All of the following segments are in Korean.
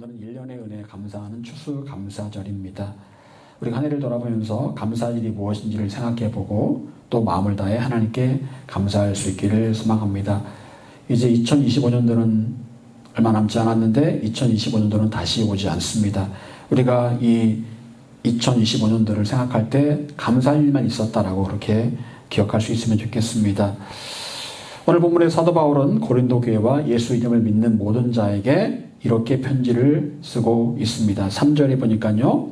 오늘은 1년의 은혜에 감사하는 추수감사절입니다. 우리가 한 해를 돌아보면서 감사할 일이 무엇인지를 생각해보고 또 마음을 다해 하나님께 감사할 수 있기를 소망합니다. 이제 2025년도는 얼마 남지 않았는데 2025년도는 다시 오지 않습니다. 우리가 이 2025년도를 생각할 때 감사할 일만 있었다라고 그렇게 기억할 수 있으면 좋겠습니다. 오늘 본문의 사도 바울은 고린도 교회와 예수 이름을 믿는 모든 자에게 이렇게 편지를 쓰고 있습니다. 3절에 보니까요.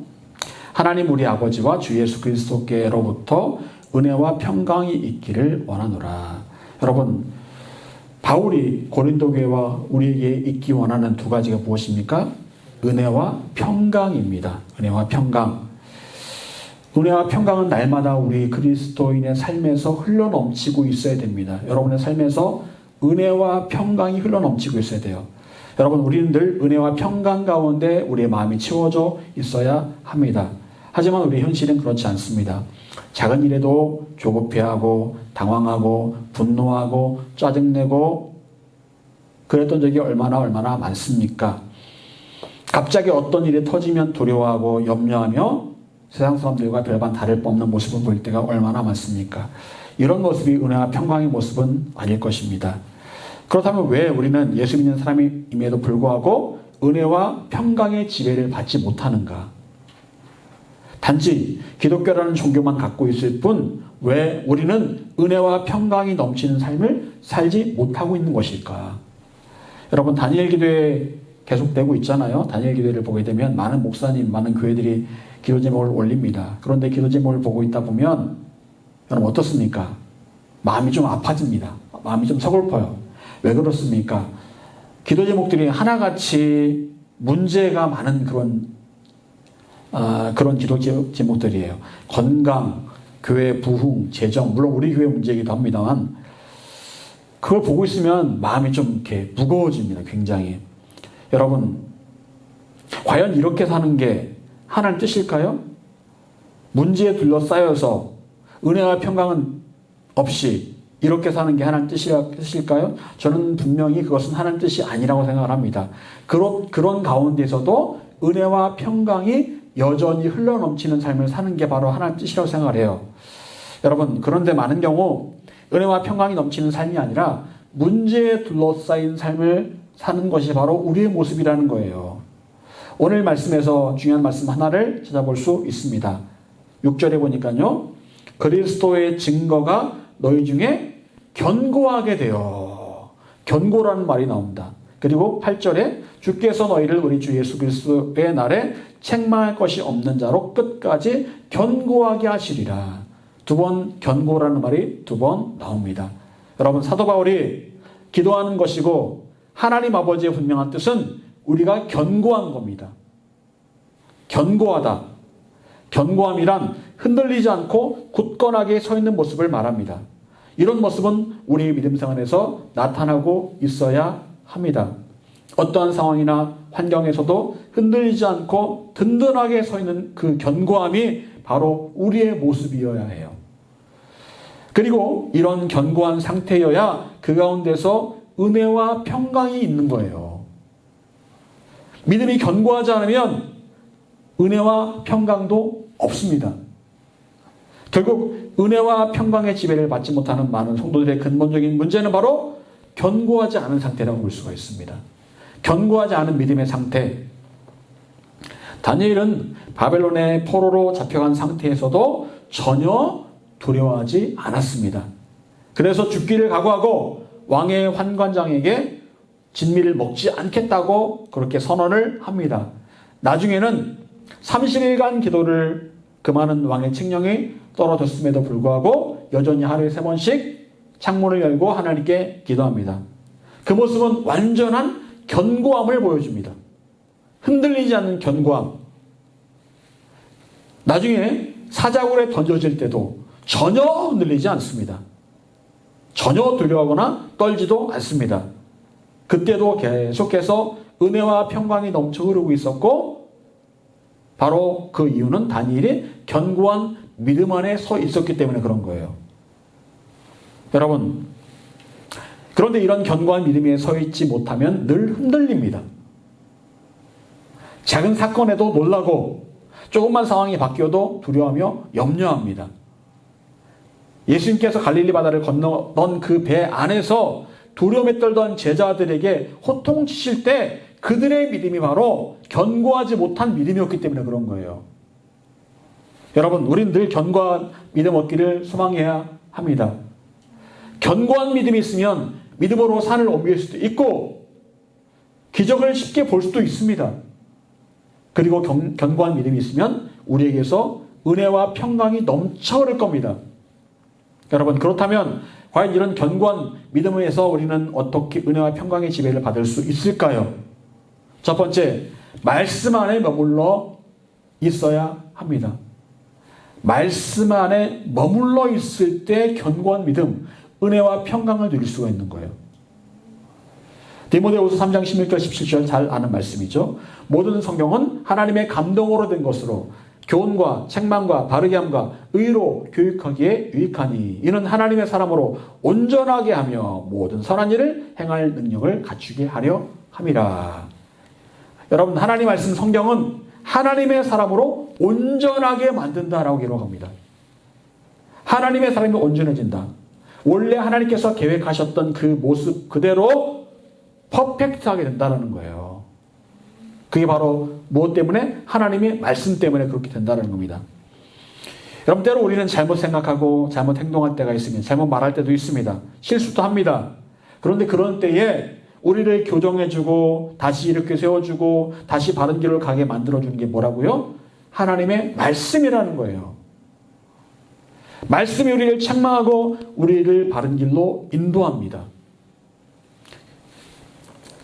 하나님 우리 아버지와 주 예수 그리스도께로부터 은혜와 평강이 있기를 원하노라. 여러분, 바울이 고린도 교회와 우리에게 있기 원하는 두 가지가 무엇입니까? 은혜와 평강입니다. 은혜와 평강. 은혜와 평강은 날마다 우리 그리스도인의 삶에서 흘러넘치고 있어야 됩니다. 여러분의 삶에서 은혜와 평강이 흘러넘치고 있어야 돼요. 여러분, 우리는 늘 은혜와 평강 가운데 우리의 마음이 채워져 있어야 합니다. 하지만 우리 현실은 그렇지 않습니다. 작은 일에도 조급해하고 당황하고 분노하고 짜증내고 그랬던 적이 얼마나 많습니까? 갑자기 어떤 일이 터지면 두려워하고 염려하며 세상 사람들과 별반 다를 바 없는 모습을 보일 때가 얼마나 많습니까? 이런 모습이 은혜와 평강의 모습은 아닐 것입니다. 그렇다면 왜 우리는 예수 믿는 사람임에도 불구하고 은혜와 평강의 지배를 받지 못하는가? 단지 기독교라는 종교만 갖고 있을 뿐 왜 우리는 은혜와 평강이 넘치는 삶을 살지 못하고 있는 것일까? 여러분, 다니엘 기도에 계속되고 있잖아요. 다니엘 기도를 보게 되면 많은 목사님, 많은 교회들이 기도 제목을 올립니다. 그런데 기도 제목을 보고 있다 보면 여러분 어떻습니까? 마음이 좀 아파집니다. 마음이 좀 서글퍼요. 왜 그렇습니까? 기도 제목들이 하나같이 문제가 많은 그런 기도 제목들이에요. 건강, 교회 부흥, 재정, 물론 우리 교회 문제이기도 합니다만 그걸 보고 있으면 마음이 좀 이렇게 무거워집니다. 굉장히. 여러분, 과연 이렇게 사는 게 하나님 뜻일까요? 문제에 둘러싸여서 은혜와 평강은 없이 이렇게 사는 게 하나님 뜻일까요? 저는 분명히 그것은 하나님 뜻이 아니라고 생각을 합니다. 그런 가운데서도 은혜와 평강이 여전히 흘러넘치는 삶을 사는 게 바로 하나님 뜻이라고 생각을 해요. 여러분, 그런데 많은 경우 은혜와 평강이 넘치는 삶이 아니라 문제에 둘러싸인 삶을 사는 것이 바로 우리의 모습이라는 거예요. 오늘 말씀에서 중요한 말씀 하나를 찾아볼 수 있습니다. 6절에 보니까요. 그리스도의 증거가 너희 중에 견고하게 되어. 견고라는 말이 나옵니다. 그리고 8절에 주께서 너희를 우리 주 예수 그리스도의 날에 책망할 것이 없는 자로 끝까지 견고하게 하시리라. 두 번 견고라는 말이 두 번 나옵니다. 여러분, 사도 바울이 기도하는 것이고 하나님 아버지의 분명한 뜻은 우리가 견고한 겁니다. 견고하다. 견고함이란 흔들리지 않고 굳건하게 서 있는 모습을 말합니다. 이런 모습은 우리의 믿음 생활에서 나타나고 있어야 합니다. 어떠한 상황이나 환경에서도 흔들리지 않고 든든하게 서 있는 그 견고함이 바로 우리의 모습이어야 해요. 그리고 이런 견고한 상태여야 그 가운데서 은혜와 평강이 있는 거예요. 믿음이 견고하지 않으면 은혜와 평강도 없습니다. 결국 은혜와 평강의 지배를 받지 못하는 많은 성도들의 근본적인 문제는 바로 견고하지 않은 상태라고 볼 수가 있습니다. 견고하지 않은 믿음의 상태. 다니엘은 바벨론의 포로로 잡혀간 상태에서도 전혀 두려워하지 않았습니다. 그래서 죽기를 각오하고 왕의 환관장에게 진미를 먹지 않겠다고 그렇게 선언을 합니다. 나중에는 30일간 기도를 금하는 왕의 칙령이 떨어졌음에도 불구하고 여전히 하루에 3번씩 창문을 열고 하나님께 기도합니다. 그 모습은 완전한 견고함을 보여줍니다. 흔들리지 않는 견고함. 나중에 사자굴에 던져질 때도 전혀 흔들리지 않습니다. 전혀 두려워하거나 떨지도 않습니다. 그때도 계속해서 은혜와 평강이 넘쳐 흐르고 있었고 바로 그 이유는 다니엘이 견고한 믿음 안에 서 있었기 때문에 그런 거예요. 여러분, 그런데 이런 견고한 믿음에 서 있지 못하면 늘 흔들립니다. 작은 사건에도 놀라고 조금만 상황이 바뀌어도 두려워하며 염려합니다. 예수님께서 갈릴리 바다를 건너던 그 배 안에서 두려움에 떨던 제자들에게 호통치실 때 그들의 믿음이 바로 견고하지 못한 믿음이었기 때문에 그런 거예요. 여러분, 우리는 늘 견고한 믿음 얻기를 소망해야 합니다. 견고한 믿음이 있으면 믿음으로 산을 옮길 수도 있고 기적을 쉽게 볼 수도 있습니다. 그리고 견고한 믿음이 있으면 우리에게서 은혜와 평강이 넘쳐 흐를 겁니다. 여러분, 그렇다면 과연 이런 견고한 믿음에서 우리는 어떻게 은혜와 평강의 지배를 받을 수 있을까요? 첫 번째, 말씀 안에 머물러 있어야 합니다. 말씀 안에 머물러 있을 때 견고한 믿음, 은혜와 평강을 누릴 수가 있는 거예요. 디모데후서 3장 16절 17절 잘 아는 말씀이죠. 모든 성경은 하나님의 감동으로 된 것으로 교훈과 책망과 바르게 함과 의로 교육하기에 유익하니 이는 하나님의 사람으로 온전하게 하며 모든 선한 일을 행할 능력을 갖추게 하려 함이라. 여러분, 하나님 말씀 성경은 하나님의 사람으로 온전하게 만든다라고 기록합니다. 하나님의 사람이 온전해진다. 원래 하나님께서 계획하셨던 그 모습 그대로 퍼펙트하게 된다는 거예요. 그게 바로 무엇 때문에? 하나님의 말씀 때문에 그렇게 된다는 겁니다. 여러분, 때로 우리는 잘못 생각하고 잘못 행동할 때가 있으면 잘못 말할 때도 있습니다. 실수도 합니다. 그런데 그런 때에 우리를 교정해주고 다시 이렇게 세워주고 다시 바른 길로 가게 만들어주는 게 뭐라고요? 하나님의 말씀이라는 거예요. 말씀이 우리를 책망하고 우리를 바른 길로 인도합니다.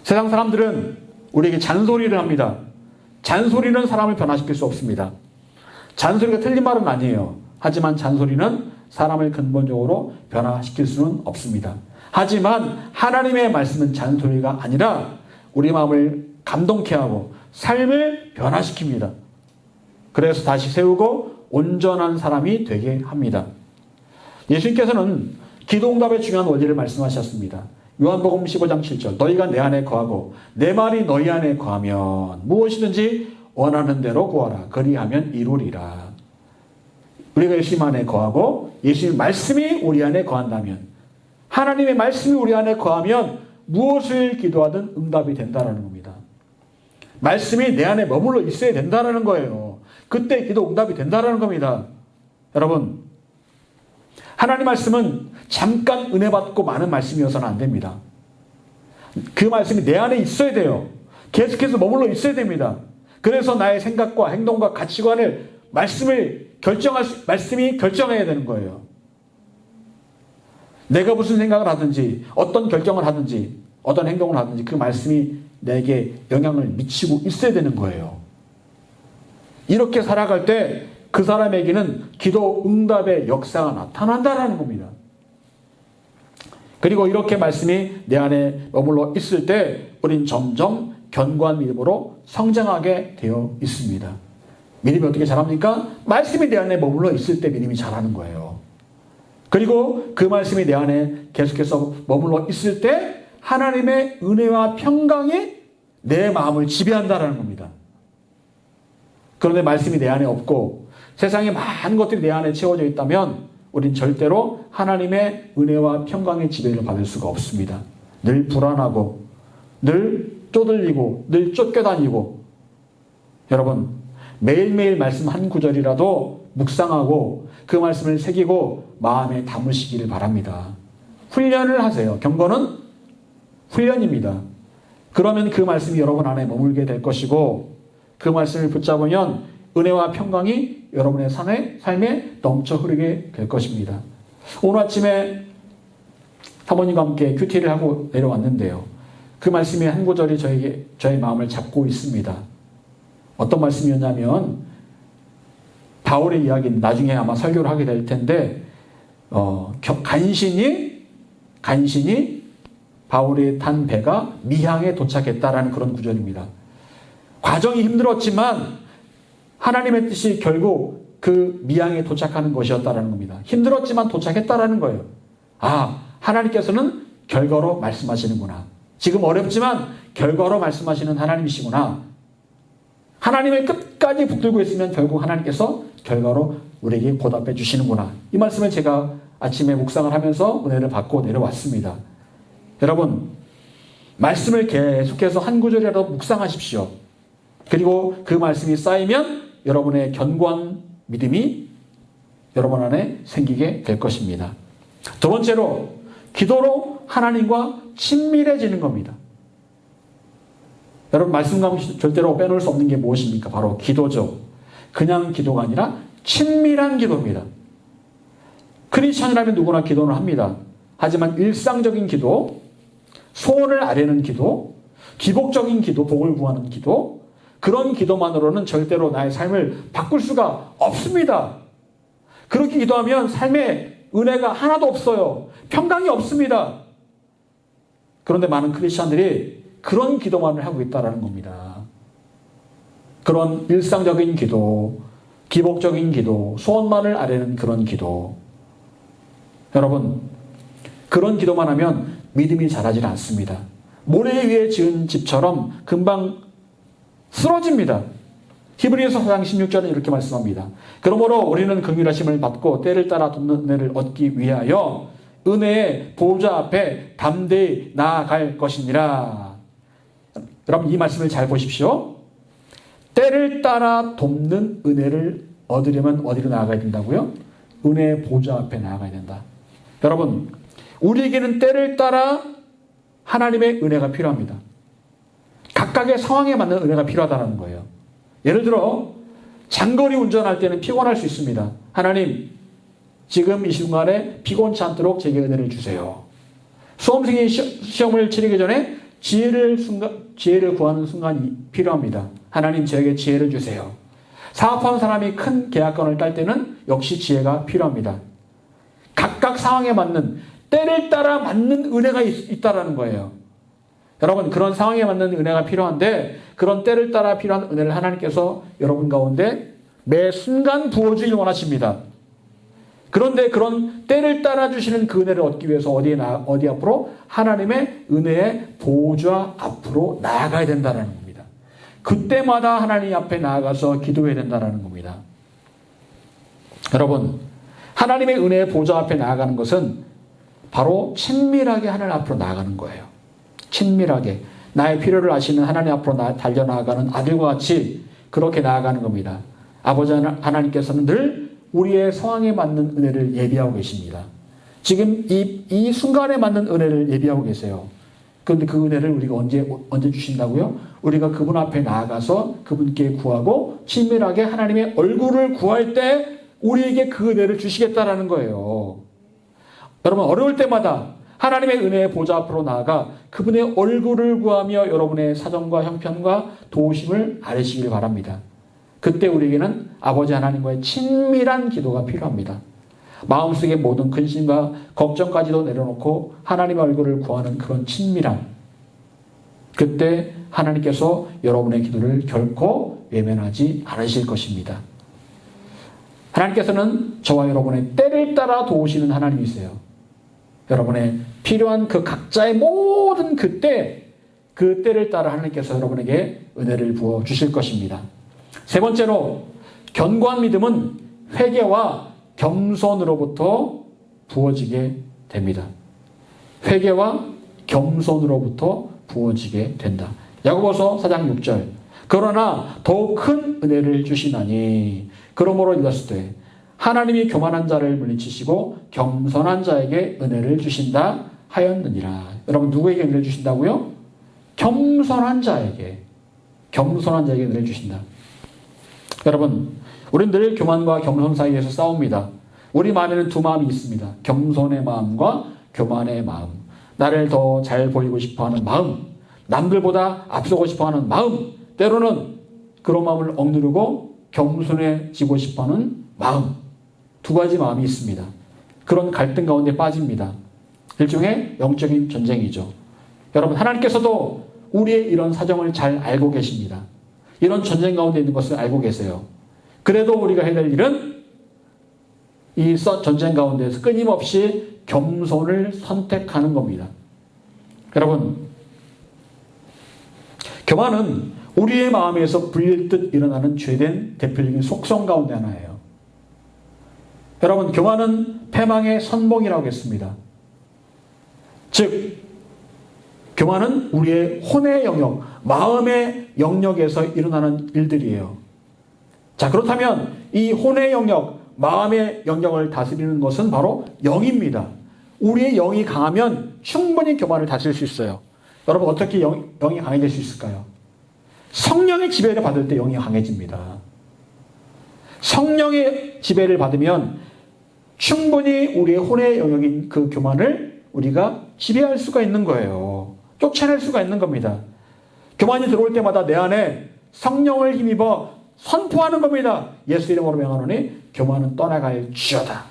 세상 사람들은 우리에게 잔소리를 합니다. 잔소리는 사람을 변화시킬 수 없습니다. 잔소리가 틀린 말은 아니에요. 하지만 잔소리는 사람을 근본적으로 변화시킬 수는 없습니다. 하지만 하나님의 말씀은 잔소리가 아니라 우리 마음을 감동케 하고 삶을 변화시킵니다. 그래서 다시 세우고 온전한 사람이 되게 합니다. 예수님께서는 기도응답의 중요한 원리를 말씀하셨습니다. 요한복음 15장 7절 너희가 내 안에 거하고 내 말이 너희 안에 거하면 무엇이든지 원하는 대로 구하라. 그리하면 이루리라. 우리가 예수님 안에 거하고 예수님 말씀이 우리 안에 거한다면, 하나님의 말씀이 우리 안에 거하면 무엇을 기도하든 응답이 된다는 겁니다. 말씀이 내 안에 머물러 있어야 된다는 거예요. 그때 기도 응답이 된다는 겁니다. 여러분, 하나님 말씀은 잠깐 은혜 받고 많은 말씀이어서는 안 됩니다. 그 말씀이 내 안에 있어야 돼요. 계속해서 머물러 있어야 됩니다. 그래서 나의 생각과 행동과 가치관을 말씀이 결정해야 되는 거예요. 내가 무슨 생각을 하든지 어떤 결정을 하든지 어떤 행동을 하든지 그 말씀이 내게 영향을 미치고 있어야 되는 거예요. 이렇게 살아갈 때 그 사람에게는 기도 응답의 역사가 나타난다는 겁니다. 그리고 이렇게 말씀이 내 안에 머물러 있을 때 우린 점점 견고한 믿음으로 성장하게 되어 있습니다. 믿음이 어떻게 자랍니까? 말씀이 내 안에 머물러 있을 때 믿음이 자라는 거예요. 그리고 그 말씀이 내 안에 계속해서 머물러 있을 때 하나님의 은혜와 평강이 내 마음을 지배한다는 겁니다. 그런데 말씀이 내 안에 없고 세상에 많은 것들이 내 안에 채워져 있다면 우린 절대로 하나님의 은혜와 평강의 지배를 받을 수가 없습니다. 늘 불안하고 늘 쪼들리고 늘 쫓겨다니고, 여러분, 매일매일 말씀 한 구절이라도 묵상하고 그 말씀을 새기고 마음에 담으시기를 바랍니다. 훈련을 하세요. 경건은 훈련입니다. 그러면 그 말씀이 여러분 안에 머물게 될 것이고 그 말씀을 붙잡으면 은혜와 평강이 여러분의 삶에 넘쳐 흐르게 될 것입니다. 오늘 아침에 사모님과 함께 큐티를 하고 내려왔는데요. 그 말씀의 한 구절이 저의 마음을 잡고 있습니다. 어떤 말씀이었냐면, 바울의 이야기는 나중에 아마 설교를 하게 될 텐데, 간신히 바울이 탄 배가 미항에 도착했다라는 그런 구절입니다. 과정이 힘들었지만 하나님의 뜻이 결국 그 미항에 도착하는 것이었다라는 겁니다. 힘들었지만 도착했다라는 거예요. 아, 하나님께서는 결과로 말씀하시는구나. 지금 어렵지만 결과로 말씀하시는 하나님이시구나. 하나님의 끝까지 붙들고 있으면 결국 하나님께서 결과로 우리에게 보답해 주시는구나. 이 말씀을 제가 아침에 묵상을 하면서 은혜를 받고 내려왔습니다. 여러분, 말씀을 계속해서 한 구절이라도 묵상하십시오. 그리고 그 말씀이 쌓이면 여러분의 견고한 믿음이 여러분 안에 생기게 될 것입니다. 두 번째로, 기도로 하나님과 친밀해지는 겁니다. 여러분, 말씀 가운데 절대로 빼놓을 수 없는 게 무엇입니까? 바로 기도죠. 그냥 기도가 아니라 친밀한 기도입니다. 크리스천이라면 누구나 기도는 합니다. 하지만 일상적인 기도, 소원을 아뢰는 기도, 기복적인 기도, 복을 구하는 기도, 그런 기도만으로는 절대로 나의 삶을 바꿀 수가 없습니다. 그렇게 기도하면 삶에 은혜가 하나도 없어요. 평강이 없습니다. 그런데 많은 크리스천들이 그런 기도만을 하고 있다는 겁니다. 그런 일상적인 기도, 기복적인 기도, 소원만을 아뢰는 그런 기도. 여러분, 그런 기도만 하면 믿음이 자라질 않습니다. 모래 위에 지은 집처럼 금방 쓰러집니다. 히브리서 4장 16절은 이렇게 말씀합니다. 그러므로 우리는 긍휼하심을 받고 때를 따라 돕는 은혜를 얻기 위하여 은혜의 보좌 앞에 담대히 나아갈 것이니라. 여러분, 이 말씀을 잘 보십시오. 때를 따라 돕는 은혜를 얻으려면 어디로 나아가야 된다고요? 은혜의 보좌 앞에 나아가야 된다. 여러분, 우리에게는 때를 따라 하나님의 은혜가 필요합니다. 각각의 상황에 맞는 은혜가 필요하다는 거예요. 예를 들어 장거리 운전할 때는 피곤할 수 있습니다. 하나님, 지금 이 순간에 피곤치 않도록 제게 은혜를 주세요. 수험생이 시험을 치르기 전에 지혜를 구하는 순간이 필요합니다. 하나님, 저에게 지혜를 주세요. 사업하는 사람이 큰 계약권을 딸 때는 역시 지혜가 필요합니다. 각각 상황에 맞는, 때를 따라 맞는 은혜가 있다라는 거예요. 여러분, 그런 상황에 맞는 은혜가 필요한데, 그런 때를 따라 필요한 은혜를 하나님께서 여러분 가운데 매 순간 부어주길 원하십니다. 그런데 그런 때를 따라 주시는 그 은혜를 얻기 위해서 어디 앞으로? 하나님의 은혜의 보좌 앞으로 나아가야 된다는 겁니다. 그때마다 하나님 앞에 나아가서 기도해야 된다는 겁니다. 여러분, 하나님의 은혜의 보좌 앞에 나아가는 것은 바로 친밀하게 하나님 앞으로 나아가는 거예요. 친밀하게 나의 필요를 아시는 하나님 앞으로 달려나아가는 아들과 같이 그렇게 나아가는 겁니다. 아버지 하나님께서는 늘 우리의 상황에 맞는 은혜를 예비하고 계십니다. 지금 이 순간에 맞는 은혜를 예비하고 계세요. 그런데 그 은혜를 우리가 언제 주신다고요? 우리가 그분 앞에 나아가서 그분께 구하고 친밀하게 하나님의 얼굴을 구할 때 우리에게 그 은혜를 주시겠다라는 거예요. 여러분, 어려울 때마다 하나님의 은혜의 보좌 앞으로 나아가 그분의 얼굴을 구하며 여러분의 사정과 형편과 도우심을 아뢰시길 바랍니다. 그때 우리에게는 아버지 하나님과의 친밀한 기도가 필요합니다. 마음속의 모든 근심과 걱정까지도 내려놓고 하나님의 얼굴을 구하는 그런 친밀함. 그때 하나님께서 여러분의 기도를 결코 외면하지 않으실 것입니다. 하나님께서는 저와 여러분의 때를 따라 도우시는 하나님이세요. 여러분의 필요한 그 각자의 모든 그 때를 따라 하나님께서 여러분에게 은혜를 부어 주실 것입니다. 세 번째로, 견고한 믿음은 회개와 겸손으로부터 부어지게 됩니다. 회개와 겸손으로부터 부어지게 된다. 야고보서 4장 6절. 그러나 더욱 큰 은혜를 주시나니 그러므로 일렀을 때 하나님이 교만한 자를 물리치시고 겸손한 자에게 은혜를 주신다 하였느니라. 여러분, 누구에게 은혜를 주신다고요? 겸손한 자에게 은혜를 주신다. 여러분, 우리는 늘 교만과 겸손 사이에서 싸웁니다. 우리 마음에는 두 마음이 있습니다. 겸손의 마음과 교만의 마음. 나를 더 잘 보이고 싶어하는 마음, 남들보다 앞서고 싶어하는 마음, 때로는 그런 마음을 억누르고 겸손해지고 싶어하는 마음. 두 가지 마음이 있습니다. 그런 갈등 가운데 빠집니다. 일종의 영적인 전쟁이죠. 여러분, 하나님께서도 우리의 이런 사정을 잘 알고 계십니다. 이런 전쟁 가운데 있는 것을 알고 계세요. 그래도 우리가 해야 될 일은 이 전쟁 가운데서 끊임없이 겸손을 선택하는 겁니다. 여러분, 교만은 우리의 마음에서 불릴 듯 일어나는 죄된 대표적인 속성 가운데 하나예요. 여러분, 교만은 패망의 선봉이라고 했습니다. 즉, 교만은 우리의 혼의 영역, 마음의 영역에서 일어나는 일들이에요. 자, 그렇다면 이 혼의 영역, 마음의 영역을 다스리는 것은 바로 영입니다. 우리의 영이 강하면 충분히 교만을 다스릴 수 있어요. 여러분, 어떻게 영이 강해질 수 있을까요? 성령의 지배를 받을 때 영이 강해집니다. 성령의 지배를 받으면 충분히 우리의 혼의 영역인 그 교만을 우리가 지배할 수가 있는 거예요. 쫓아낼 수가 있는 겁니다. 교만이 들어올 때마다 내 안에 성령을 힘입어 선포하는 겁니다. 예수 이름으로 명하노니 교만은 떠나갈지어다.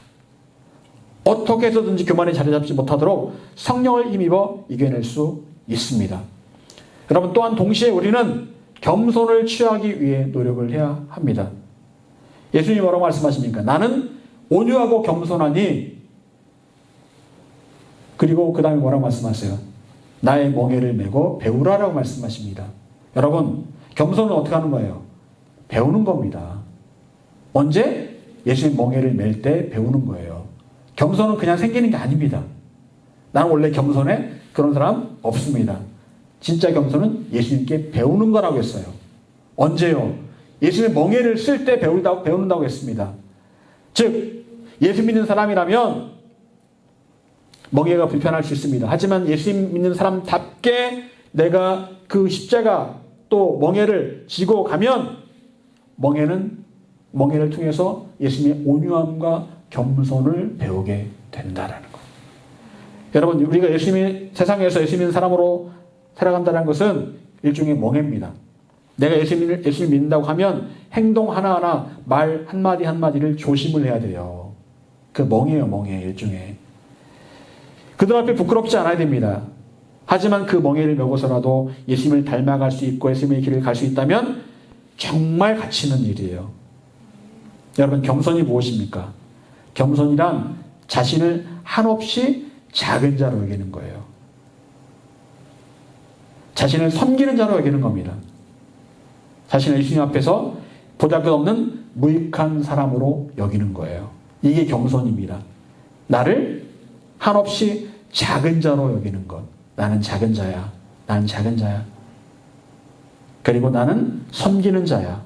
어떻게 해서든지 교만에 자리 잡지 못하도록 성령을 힘입어 이겨낼 수 있습니다. 여러분, 또한 동시에 우리는 겸손을 취하기 위해 노력을 해야 합니다. 예수님이 뭐라고 말씀하십니까? 나는 온유하고 겸손하니, 그리고 그 다음에 뭐라고 말씀하세요? 나의 멍에를 메고 배우라라고 말씀하십니다. 여러분, 겸손은 어떻게 하는 거예요? 배우는 겁니다. 언제? 예수님 멍에를 맬 때 배우는 거예요. 겸손은 그냥 생기는 게 아닙니다. 나는 원래 겸손해? 그런 사람 없습니다. 진짜 겸손은 예수님께 배우는 거라고 했어요. 언제요? 예수님의 멍에를 쓸 때 배우는다고 했습니다. 즉, 예수 믿는 사람이라면 멍에가 불편할 수 있습니다. 하지만 예수 믿는 사람답게 내가 그 십자가 또 멍에를 지고 가면 멍에를 통해서 예수님의 온유함과 겸손을 배우게 된다라는 것. 여러분, 우리가 세상에서 예수 믿는 사람으로 살아간다는 것은 일종의 멍에입니다. 내가 예수님을 믿는다고 하면 행동 하나하나, 말 한마디 한마디를 조심을 해야 돼요. 그 멍에예요, 멍에 일종의. 그들 앞에 부끄럽지 않아야 됩니다. 하지만 그 멍에를 메고서라도 예수님을 닮아갈 수 있고 예수님의 길을 갈 수 있다면 정말 가치 있는 일이에요. 여러분, 겸손이 무엇입니까? 겸손이란 자신을 한없이 작은 자로 여기는 거예요. 자신을 섬기는 자로 여기는 겁니다. 자신을 예수님 앞에서 보잘것없는 무익한 사람으로 여기는 거예요. 이게 겸손입니다. 나를 한없이 작은 자로 여기는 것. 나는 작은 자야. 나는 작은 자야. 그리고 나는 섬기는 자야.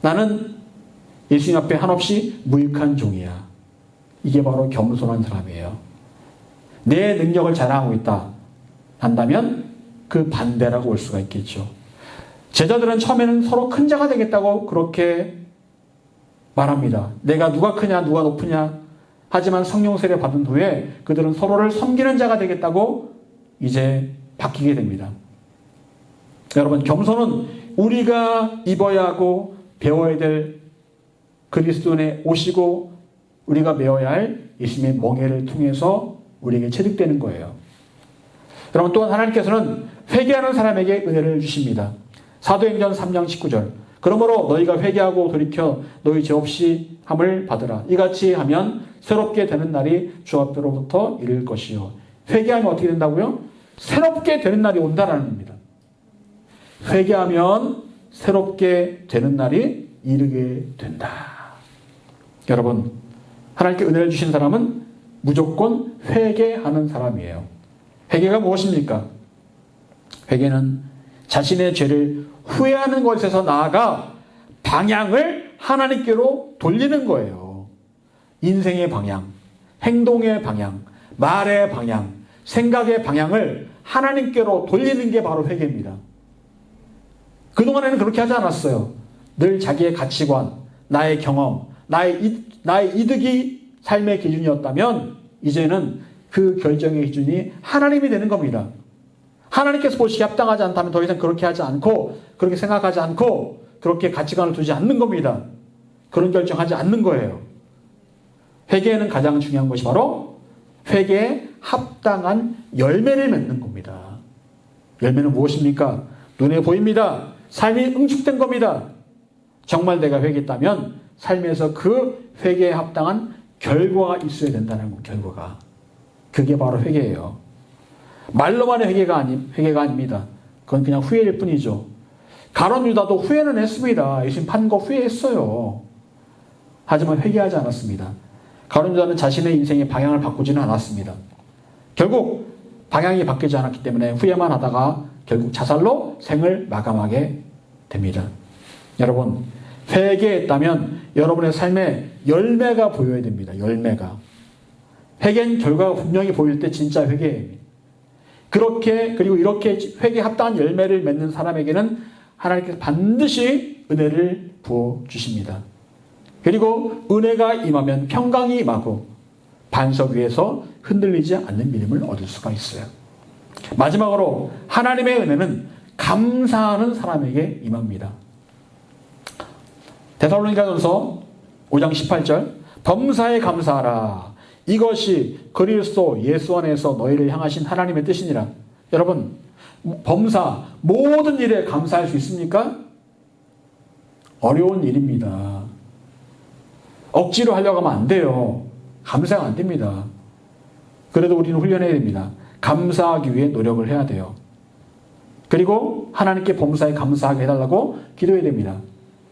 나는 예수님 앞에 한없이 무익한 종이야. 이게 바로 겸손한 사람이에요. 내 능력을 자랑하고 있다 한다면 그 반대라고 볼 수가 있겠죠. 제자들은 처음에는 서로 큰 자가 되겠다고 그렇게 말합니다. 내가 누가 크냐, 누가 높으냐. 하지만 성령 세례 받은 후에 그들은 서로를 섬기는 자가 되겠다고 이제 바뀌게 됩니다. 여러분, 겸손은 우리가 입어야 하고 배워야 될 그리스도인의 옷이고 우리가 메어야 할 예수님의 멍에를 통해서 우리에게 체득되는 거예요. 여러분, 또한 하나님께서는 회개하는 사람에게 은혜를 주십니다. 사도행전 3장 19절. 그러므로 너희가 회개하고 돌이켜 너희 죄 없이 함을 받으라. 이같이 하면 새롭게 되는 날이 주 앞으로부터 이를 것이요. 회개하면 어떻게 된다고요? 새롭게 되는 날이 온다라는 겁니다. 회개하면 새롭게 되는 날이 이르게 된다. 여러분, 하나님께 은혜를 주신 사람은 무조건 회개하는 사람이에요. 회개가 무엇입니까? 회개는 자신의 죄를 후회하는 것에서 나아가 방향을 하나님께로 돌리는 거예요. 인생의 방향, 행동의 방향, 말의 방향, 생각의 방향을 하나님께로 돌리는 게 바로 회개입니다. 그동안에는 그렇게 하지 않았어요. 늘 자기의 가치관, 나의 경험, 나의 이득이 삶의 기준이었다면 이제는 그 결정의 기준이 하나님이 되는 겁니다. 하나님께서 보시기에 합당하지 않다면 더 이상 그렇게 하지 않고, 그렇게 생각하지 않고, 그렇게 가치관을 두지 않는 겁니다. 그런 결정하지 않는 거예요. 회개에는 가장 중요한 것이 바로 회개에 합당한 열매를 맺는 겁니다. 열매는 무엇입니까? 눈에 보입니다. 삶이 응축된 겁니다. 정말 내가 회개했다면 삶에서 그 회개에 합당한 결과가 있어야 된다는 거, 결과가. 그게 바로 회개예요. 말로만의 회개가 아닙니다. 그건 그냥 후회일 뿐이죠. 가룟 유다도 후회는 했습니다. 예수님 판 거 후회했어요. 하지만 회개하지 않았습니다. 가룟 유다는 자신의 인생의 방향을 바꾸지는 않았습니다. 결국 방향이 바뀌지 않았기 때문에 후회만 하다가 결국 자살로 생을 마감하게 됩니다. 여러분, 회개했다면 여러분의 삶에 열매가 보여야 됩니다. 열매가. 회개는 결과가 분명히 보일 때 진짜 회개예요. 그리고 이렇게 회개에 합당한 열매를 맺는 사람에게는 하나님께서 반드시 은혜를 부어주십니다. 그리고 은혜가 임하면 평강이 임하고 반석 위에서 흔들리지 않는 믿음을 얻을 수가 있어요. 마지막으로 하나님의 은혜는 감사하는 사람에게 임합니다. 데살로니가전서 5장 18절 범사에 감사하라. 이것이 그리스도 예수 안에서 너희를 향하신 하나님의 뜻이니라. 여러분, 범사 모든 일에 감사할 수 있습니까? 어려운 일입니다. 억지로 하려고 하면 안 돼요. 감사가 안 됩니다. 그래도 우리는 훈련해야 됩니다. 감사하기 위해 노력을 해야 돼요. 그리고 하나님께 범사에 감사하게 해달라고 기도해야 됩니다.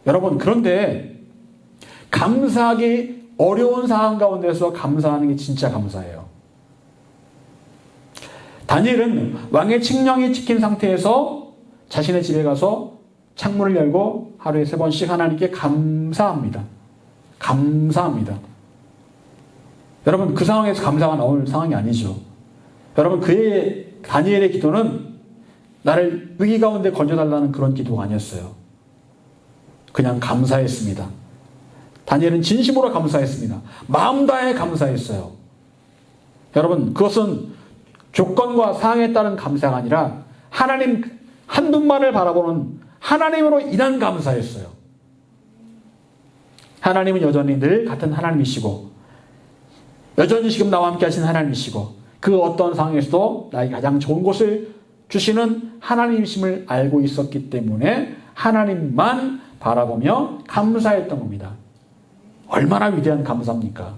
여러분, 그런데 감사하기 어려운 상황 가운데서 감사하는 게 진짜 감사예요. 다니엘은 왕의 칙령이 찍힌 상태에서 자신의 집에 가서 창문을 열고 하루에 3번씩 하나님께 감사합니다. 감사합니다. 여러분, 그 상황에서 감사가 나올 상황이 아니죠. 여러분, 다니엘의 기도는 나를 위기 가운데 건져달라는 그런 기도가 아니었어요. 그냥 감사했습니다. 다니엘은 진심으로 감사했습니다. 마음 다해 감사했어요. 여러분, 그것은 조건과 상황에 따른 감사가 아니라 하나님 한 분만을 바라보는 하나님으로 인한 감사였어요. 하나님은 여전히 늘 같은 하나님이시고 여전히 지금 나와 함께 하신 하나님이시고 그 어떤 상황에서도 나에게 가장 좋은 것을 주시는 하나님이심을 알고 있었기 때문에 하나님만 바라보며 감사했던 겁니다. 얼마나 위대한 감사입니까?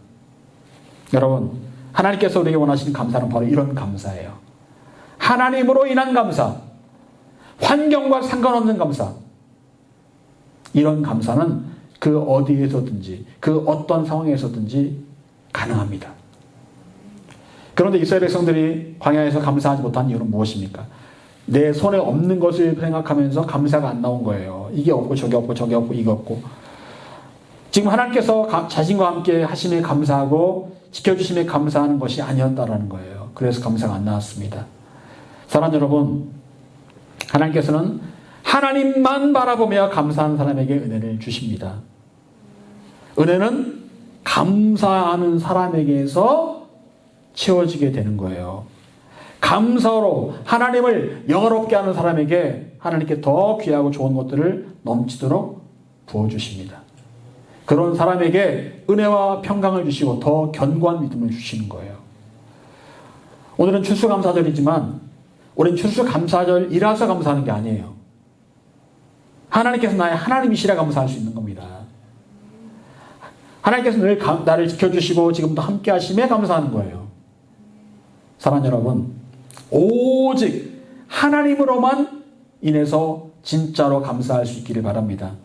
여러분, 하나님께서 우리에게 원하시는 감사는 바로 이런 감사예요. 하나님으로 인한 감사, 환경과 상관없는 감사. 이런 감사는 그 어디에서든지 그 어떤 상황에서든지 가능합니다. 그런데 이스라엘 백성들이 광야에서 감사하지 못한 이유는 무엇입니까? 내 손에 없는 것을 생각하면서 감사가 안 나온 거예요. 이게 없고 저게 없고 저게 없고 이게 없고. 지금 하나님께서 자신과 함께 하심에 감사하고 지켜주심에 감사하는 것이 아니었다라는 거예요. 그래서 감사가 안 나왔습니다. 사랑하는 여러분, 하나님께서는 하나님만 바라보며 감사하는 사람에게 은혜를 주십니다. 은혜는 감사하는 사람에게서 채워지게 되는 거예요. 감사로 하나님을 영화롭게 하는 사람에게 하나님께 더 귀하고 좋은 것들을 넘치도록 부어주십니다. 그런 사람에게 은혜와 평강을 주시고 더 견고한 믿음을 주시는 거예요. 오늘은 추수감사절이지만 우리는 추수감사절이라서 감사하는 게 아니에요. 하나님께서 나의 하나님이시라 감사할 수 있는 겁니다. 하나님께서 늘 나를 지켜주시고 지금도 함께 하심에 감사하는 거예요. 사랑하는 여러분, 오직 하나님으로만 인해서 진짜로 감사할 수 있기를 바랍니다.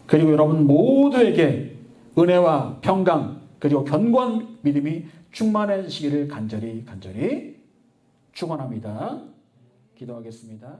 그리고 여러분 모두에게 은혜와 평강 그리고 견고한 믿음이 충만해지기를 간절히 축원합니다. 기도하겠습니다.